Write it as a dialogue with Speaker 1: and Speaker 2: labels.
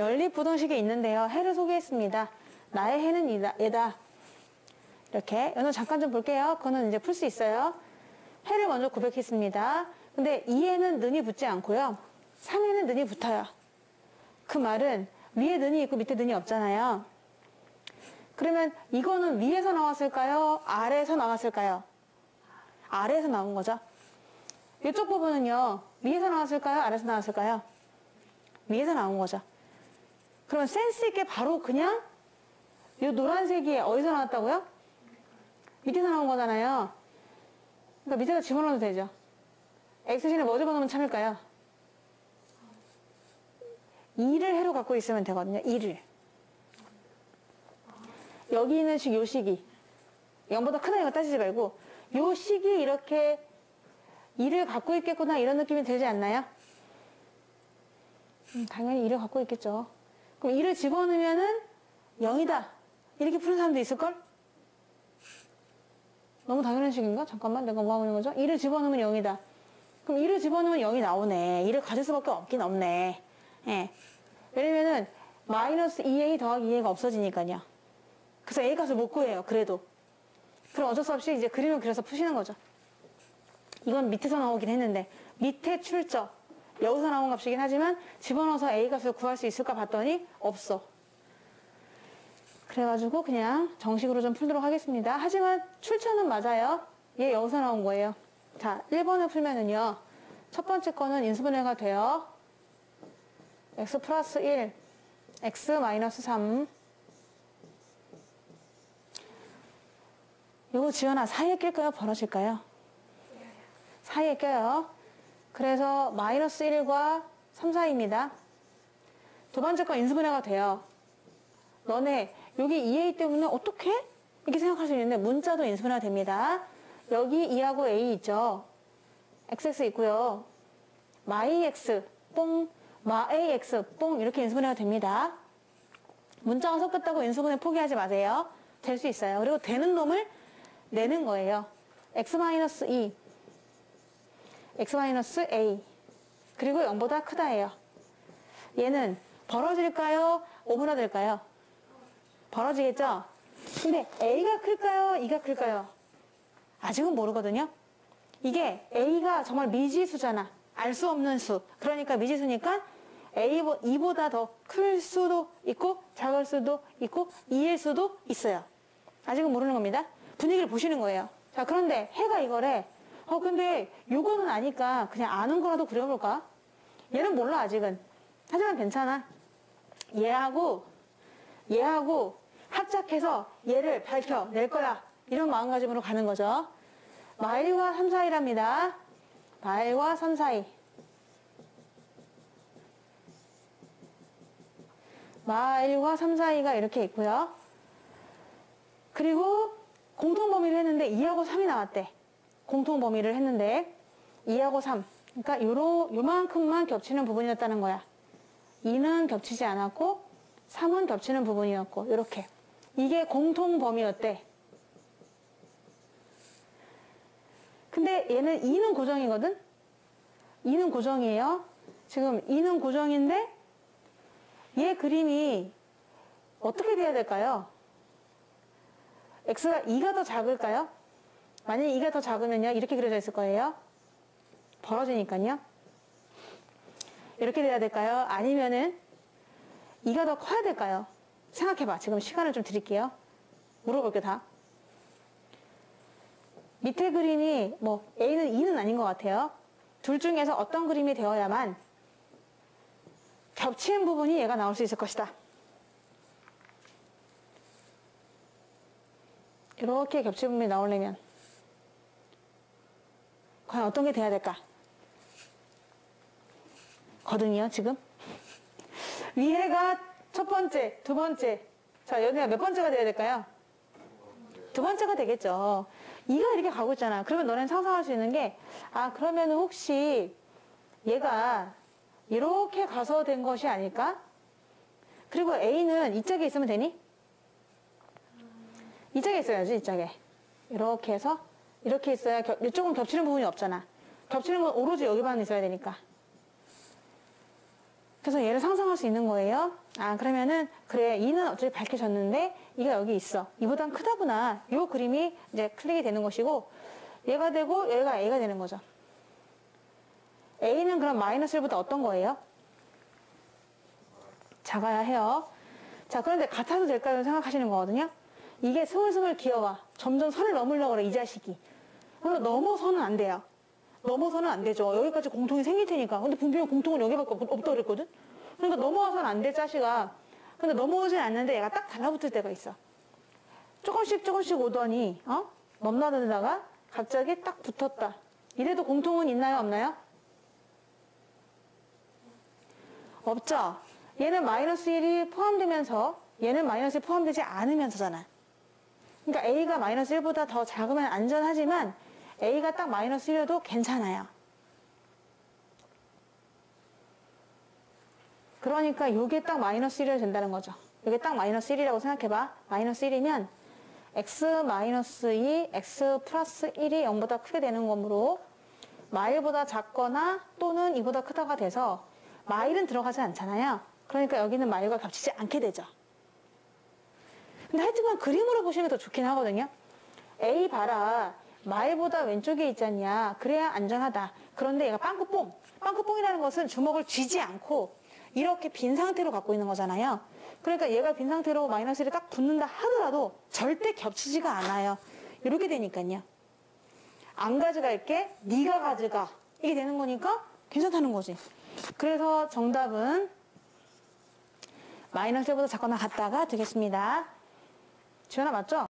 Speaker 1: 연립부등식이 있는데요. 해를 소개했습니다. 나의 해는 얘다. 이렇게. 오늘 잠깐 좀 볼게요. 그거는 이제 풀 수 있어요. 해를 먼저 고백했습니다. 근데 2에는 는이 붙지 않고요. 3에는 는이 붙어요. 그 말은 위에 는이 있고 밑에 는이 없잖아요. 그러면 이거는 위에서 나왔을까요? 아래에서 나왔을까요? 아래에서 나온 거죠. 이쪽 부분은요. 위에서 나왔을까요? 아래에서 나왔을까요? 위에서 나온 거죠. 그러면 센스 있게 바로 그냥 이 노란색이 어디서 나왔다고요? 밑에서 나온 거잖아요. 그러니까 밑에다 집어넣어도 되죠. X신에 뭐 집어넣으면 참일까요? 2를 해로 갖고 있으면 되거든요. 2를. 여기 있는 식, 요 식이 0보다 크다 이거 따지지 말고 요 식이 이렇게 2를 갖고 있겠구나 이런 느낌이 들지 않나요? 당연히 2를 갖고 있겠죠. 그럼 2를 집어넣으면은 0이다 이렇게 푸는 사람도 있을걸? 너무 당연한 식인가? 잠깐만 내가 뭐 하고 있는 거죠? 2를 집어넣으면 0이다. 그럼 2를 집어넣으면 0이 나오네. 2를 가질 수밖에 없긴 없네. 예. 왜냐면은 마이너스 2a 더하기 2a가 없어지니까요. 그래서 a 값을 못 구해요. 그래도. 그럼 어쩔 수 없이 이제 그림을 그려서 푸시는 거죠. 이건 밑에서 나오긴 했는데 밑에 출처 여기서 나온 값이긴 하지만 집어넣어서 a 값을 구할 수 있을까 봤더니 없어. 그래가지고 그냥 정식으로 좀 풀도록 하겠습니다. 하지만 출처는 맞아요. 얘 여기서 나온 거예요. 자, 1번을 풀면은요. 첫 번째 거는 인수분해가 돼요. x 플러스 1, x 마이너스 3. 요거 지연아 사이에 낄까요? 벌어질까요? 사이에 껴요. 그래서 마이너스 1과 3 사이입니다. 두 번째 거 인수분해가 돼요. 너네 여기 2a 때문에 어떻게? 이렇게 생각할 수 있는데 문자도 인수분해가 됩니다. 여기 2하고 a 있죠. xx 있고요. 마이x 뽕, 마ax 뽕 이렇게 인수분해가 됩니다. 문자가 섞였다고 인수분해 포기하지 마세요. 될 수 있어요. 그리고 되는 놈을 내는 거예요. x-2 x-a 그리고 0보다 크다예요. 얘는 벌어질까요? 오므라들까요? 벌어지겠죠? 근데 a가 클까요? 2가 클까요? 아직은 모르거든요. 이게 a가 정말 미지수잖아. 알 수 없는 수. 그러니까 미지수니까 2보다 더 클 수도 있고 작을 수도 있고 2일 수도 있어요. 아직은 모르는 겁니다. 분위기를 보시는 거예요. 자, 그런데 해가 이거래. 근데 요거는 아니까 그냥 아는 거라도 그려볼까? 얘는 몰라 아직은. 하지만 괜찮아. 얘하고 합작해서 얘를 밝혀낼 거야. 이런 마음가짐으로 가는 거죠. 마일과 3 사이랍니다. 마일과 3 사이. 마일과 3 사이가 이렇게 있고요. 그리고 공통범위를 했는데 2하고 3이 나왔대. 공통범위를 했는데 2하고 3. 그러니까 요만큼만 겹치는 부분이었다는 거야. 2는 겹치지 않았고 3은 겹치는 부분이었고 이렇게. 이게 공통범위였대. 근데 얘는 2는 고정이거든? 2는 고정이에요. 지금 2는 고정인데 얘 그림이 어떻게 돼야 될까요? x가 2가 더 작을까요? 만약에 2가 더 작으면요. 이렇게 그려져 있을 거예요. 벌어지니까요. 이렇게 돼야 될까요? 아니면은 2가 더 커야 될까요? 생각해봐. 지금 시간을 좀 드릴게요. 물어볼게요, 다. 밑에 그림이 뭐 A는 2는 아닌 것 같아요. 둘 중에서 어떤 그림이 되어야만 겹치는 부분이 얘가 나올 수 있을 것이다. 이렇게 겹치는 부분이 나오려면 과연 어떤 게 돼야 될까? 거든요, 지금. 위에가 첫 번째, 두 번째. 자, 여기가 몇 번째가 돼야 될까요? 두 번째가 되겠죠. 2가 이렇게 가고 있잖아. 그러면 너는 상상할 수 있는 게, 그러면 혹시 얘가 이렇게 가서 된 것이 아닐까? 그리고 A는 이 짝에 있으면 되니? 이 짝에 있어야지, 이 짝에. 이렇게 해서, 이렇게 있어야, 이쪽은 겹치는 부분이 없잖아. 겹치는 건 오로지 여기만 있어야 되니까. 그래서 얘를 상상할 수 있는 거예요. 아, 그러면은, 그래, 2는 어차피 밝혀졌는데, 2가 여기 있어. 2보단 크다구나. 요 그림이 이제 클릭이 되는 것이고, 얘가 되고, 얘가 A가 되는 거죠. A는 그럼 마이너스 1보다 어떤 거예요? 작아야 해요. 자, 그런데 같아도 될까요? 생각하시는 거거든요. 이게 스물스물 기어와. 점점 선을 넘으려고 그래, 이 자식이. 그래서 넘어서는 안 돼요. 넘어서는 안 되죠. 여기까지 공통이 생길 테니까. 근데 분명히 공통은 여기밖에 없다 그랬거든? 그러니까 넘어와서는 안 돼, 자식아. 근데 넘어오진 않는데 얘가 딱 달라붙을 때가 있어. 조금씩 오더니, 넘나들다가 갑자기 딱 붙었다. 이래도 공통은 있나요, 없나요? 없죠? 얘는 마이너스 1이 포함되면서 얘는 마이너스 1이 포함되지 않으면서잖아. 그러니까 A가 마이너스 1보다 더 작으면 안전하지만 A가 딱 마이너스 1이어도 괜찮아요. 그러니까 이게 딱 마이너스 1이 된다는 거죠. 이게 딱 마이너스 1이라고 생각해봐. 마이너스 1이면 x 마이너스 2, x 플러스 1이 0보다 크게 되는 거므로 마일보다 작거나 또는 2보다 크다가 돼서 마일은 들어가지 않잖아요. 그러니까 여기는 마일과 겹치지 않게 되죠. 근데 하여튼간 그림으로 보시는 게 더 좋긴 하거든요. A 봐라. 마일보다 왼쪽에 있잖냐. 그래야 안전하다. 그런데 얘가 빵꾸뽕. 빵꾸뽕이라는 것은 주먹을 쥐지 않고 이렇게 빈 상태로 갖고 있는 거잖아요. 그러니까 얘가 빈 상태로 마이너스 1이 딱 붙는다 하더라도 절대 겹치지가 않아요. 이렇게 되니까요. 안 가져갈게. 네가 가져가. 이게 되는 거니까 괜찮다는 거지. 그래서 정답은 마이너스 1보다 작거나 같다가 되겠습니다. 지원아 맞죠?